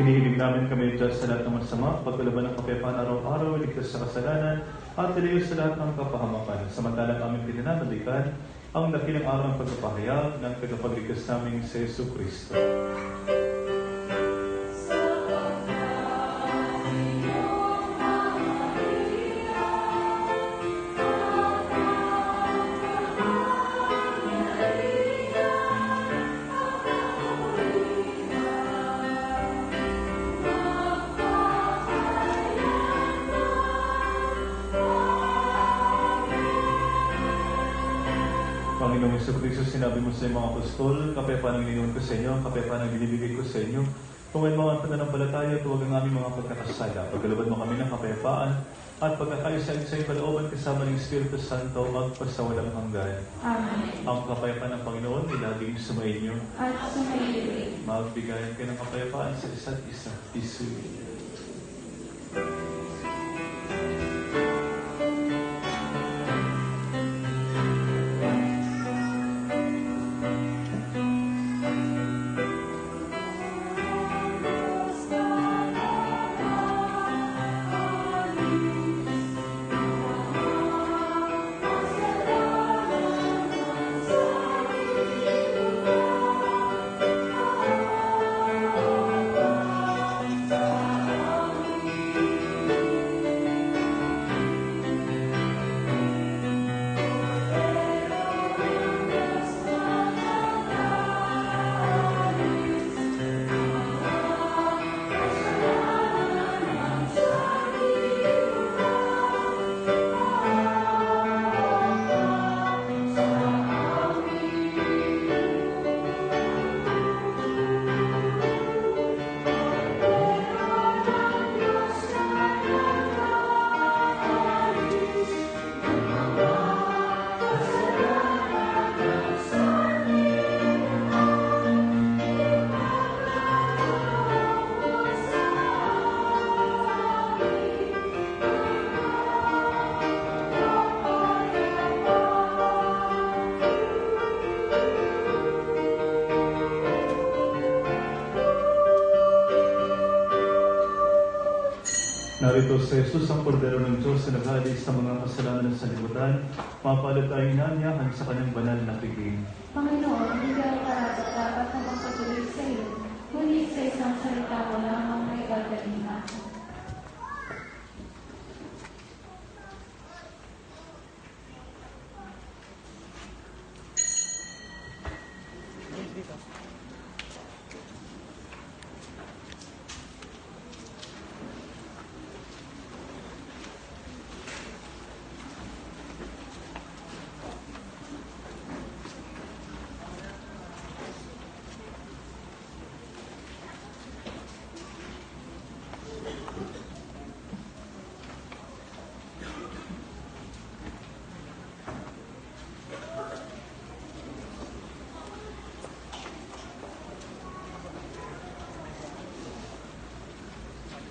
Hinihiling namin kami dyan sa lahat ng masama, pagkalaban ng kapayapaan araw-araw, ligtas sa kasalanan, at ilayo sa lahat ng kapahamakan. Samantalang aming pinananalikan ang dakilang araw ng pagpapahayag ng tagapagligtas naming si Jesu Cristo. Panginoong Jesucristo, sinabi mo sa mga apostol, kapayapaan ang iniwan ko sa inyo, kapayapaan ang binibigay ko sa inyo. Kung may mga pananampalataya, tuwag ang aming mga pagkakasala. Pagkalooban mo kami ng kapayapaan at pagkakayos sa iyo kalooban kasama ng Espiritu Santo, magpasawalang hanggan. Amen. Ang kapayapaan ng Panginoon, ilaging sumainyo. At sumayin. Magbigayan kayo ng kapayapaan sa isa't isa. Isuwi. Narito sa Jesus ang kordero ng Diyos na naghalis sa mga kasalanan ng sanlibutan, mapalad tayo inanyahan sa kanyang banal na piging. Panginoon, hindi ako karapat-dapat na magpatuloy sa iyo, ngunit sa isang salita mo lamang may gagaling ako.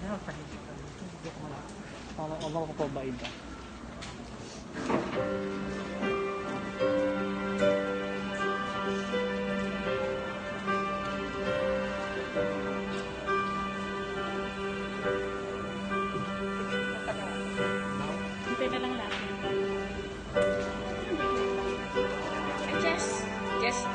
Ano, tahimik ka. Hindi ko malaki. Ano ko pa ba ito? Hintay na lang natin. Ay, Jess! Jess!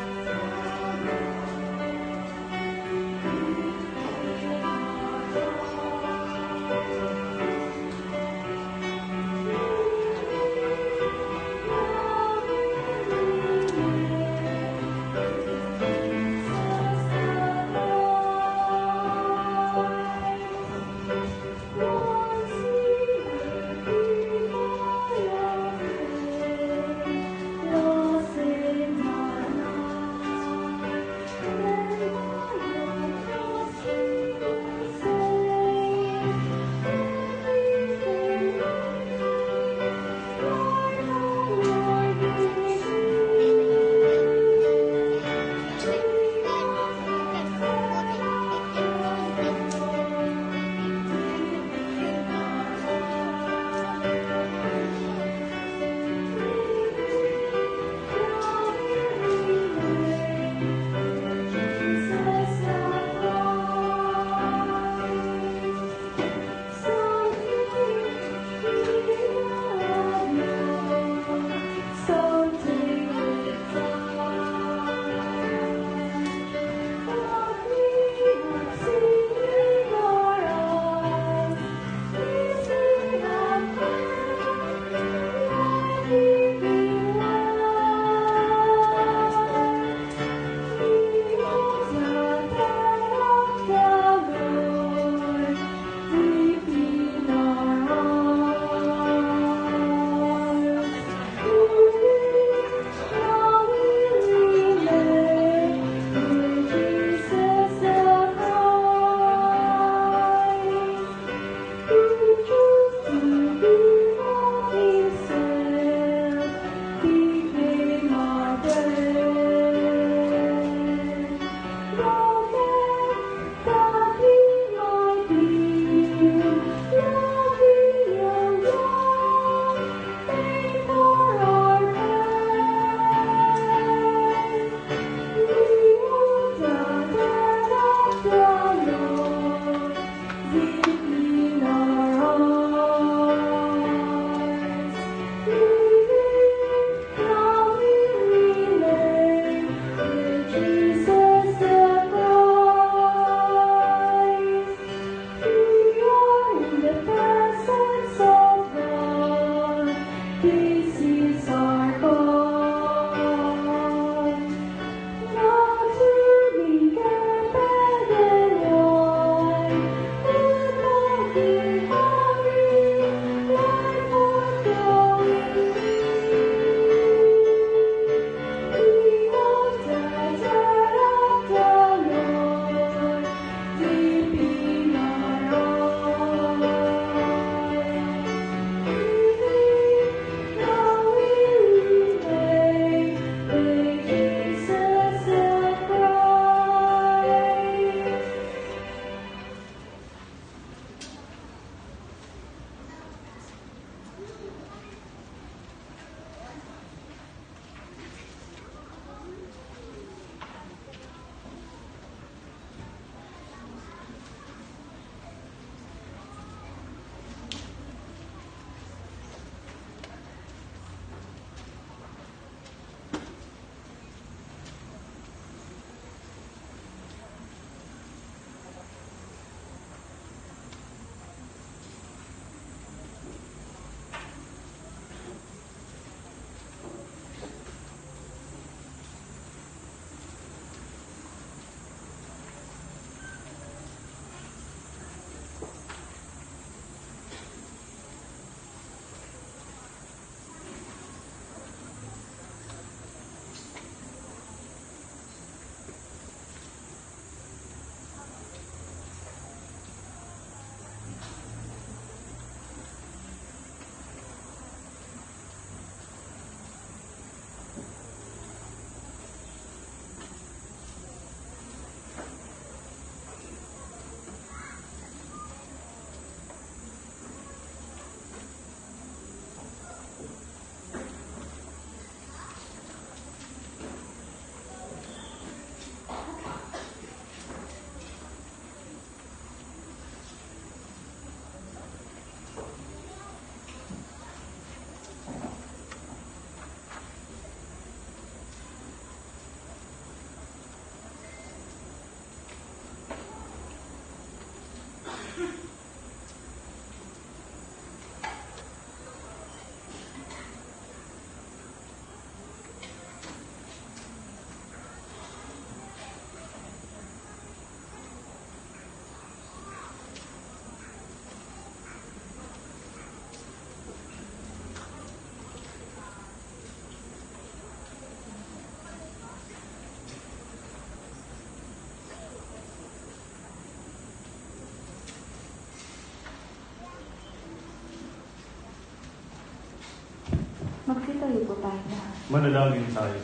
Magsitayo po tayo lahat. Manalangin tayo.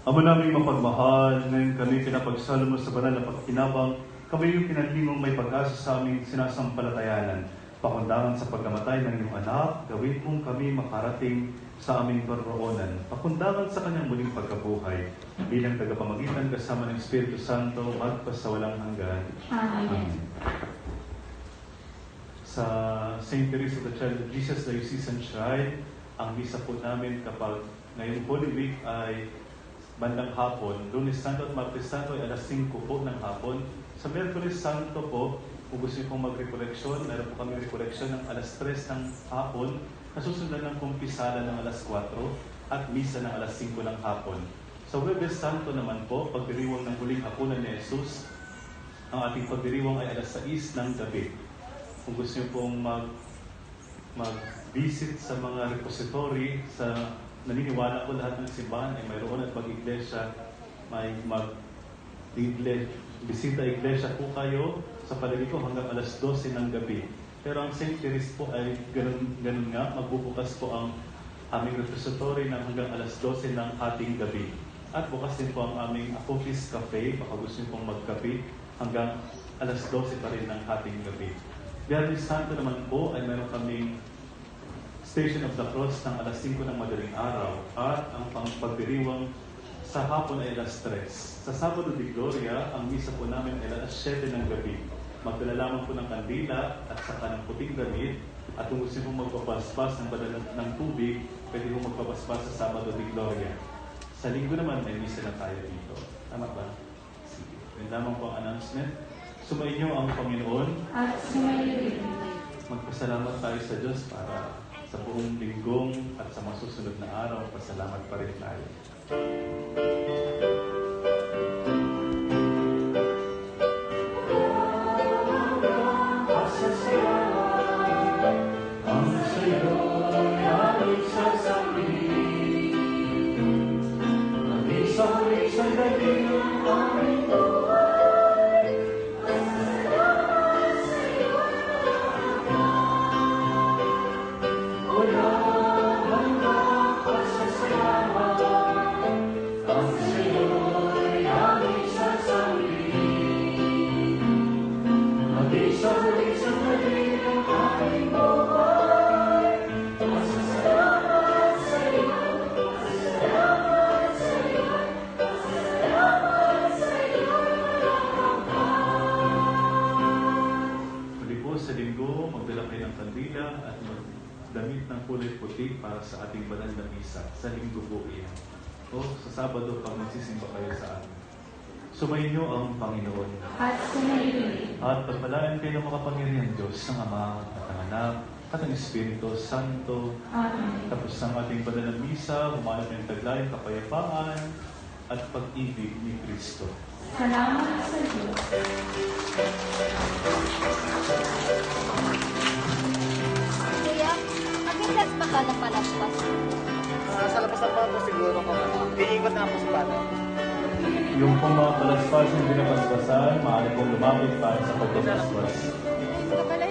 Ama namin mapagmahal, ngayon kami pinapagsalo mo sa banal na pagkinabang, kami yung pinanlingong may pag-asa sa aming sinasampalatayanan. Pakundangan sa pagkamatay ng iyong anak, gawin mong kami makarating sa aming paroonan. Pakundangan sa kanyang muling pagkabuhay, bilang tagapamagitan kasama ng Espiritu Santo, magpasawalang hanggan. Amen. Sa St. Teresa of the Child of Jesus Diocesan Shrine, ang misa po namin kapag ngayong Holy Week ay bandang hapon. Lunes Santo at Martes Santo ay alas 5 po ng hapon. Sa Miyerkules Santo po, kung gusto niyo pong mag-rekoleksyon, meron po kami rekoleksyon ng alas 3 ng hapon, nasusundan ng kumpisala ng alas 4 at misa ng alas 5 ng hapon. Sa Huwebes Santo naman po, pagdiriwang ng huling hapunan ni Jesus, ang ating pagdiriwang ay alas 6 ng gabi. Kung gusto niyo pong mag-visit sa mga repository, sa naniniwala ko lahat ng simbahan ay mayroon at mag-iglesia, bisita iglesia po kayo sa palagi ko hanggang alas 12 ng gabi. Pero ang St. Teresa po ay ganun nga, magbubukas po ang aming repository ng hanggang alas 12 ng ating gabi. At bukas din po ang aming Apofis Cafe, baka gusto niyo pong magkape, hanggang alas 12 pa rin ng ating gabi. Biyernes Santo naman po ay meron kaming Station of the Cross ng alas 5 ng madaling araw at ang pagdiriwang sa hapon ay alas 3. Sa Sabado de Gloria, ang misa po namin ay alas 7 ng gabi. Magdala lamang po ng kandila at saka ng puting damit at kung gusto pong magpapaspas ng tubig, pwede pong magpapaspas sa Sabado de Gloria. Sa Linggo naman ay misa na tayo dito. Tama ba? Sige. Yan lamang po ang announcement. Sumainyo ang Panginoon. At sumayin. Magpasalamat tayo sa Diyos para sa buong linggong at sa masusunod na araw, pasalamat pa rin tayo. Ang sayo ay sasabihin, ang isang dating aming buhay, pasalamat sa'yo. Wala hanggang pasasalamat, ang sayo'y aming sasabihin. Mag-isang dating ang aming buhay, pasasalamat sa'yo, pasasalamat sa'yo, pasasalamat sa'yo, walang hanggan. Muli po sa linggo, magdala kayo ng kandila at damit ng kulay puti para sa ating banal na misa. Sa linggo po iyan. O sa Sabado pag magsisimba kayo sa amin. Sumayin niyo ang Panginoon. At sumayin. At pagpalaan kayo ng makapangyarihan Diyos ng Ama at ng Anak at ng Espiritu Santo. Amen. Tapos ng ating banal na misa, humanap ng taglay, kapayapaan at pag-ibig ni Kristo. Salamat sa Diyos. Kuya, mabilis ba ka na palaspas? Sa labas na pa po siguro kung iikot na po sa bata. Yung pong mga palaspas na binabasbasan, maaari pong lumapit para sa pagpapaspas. Ito pala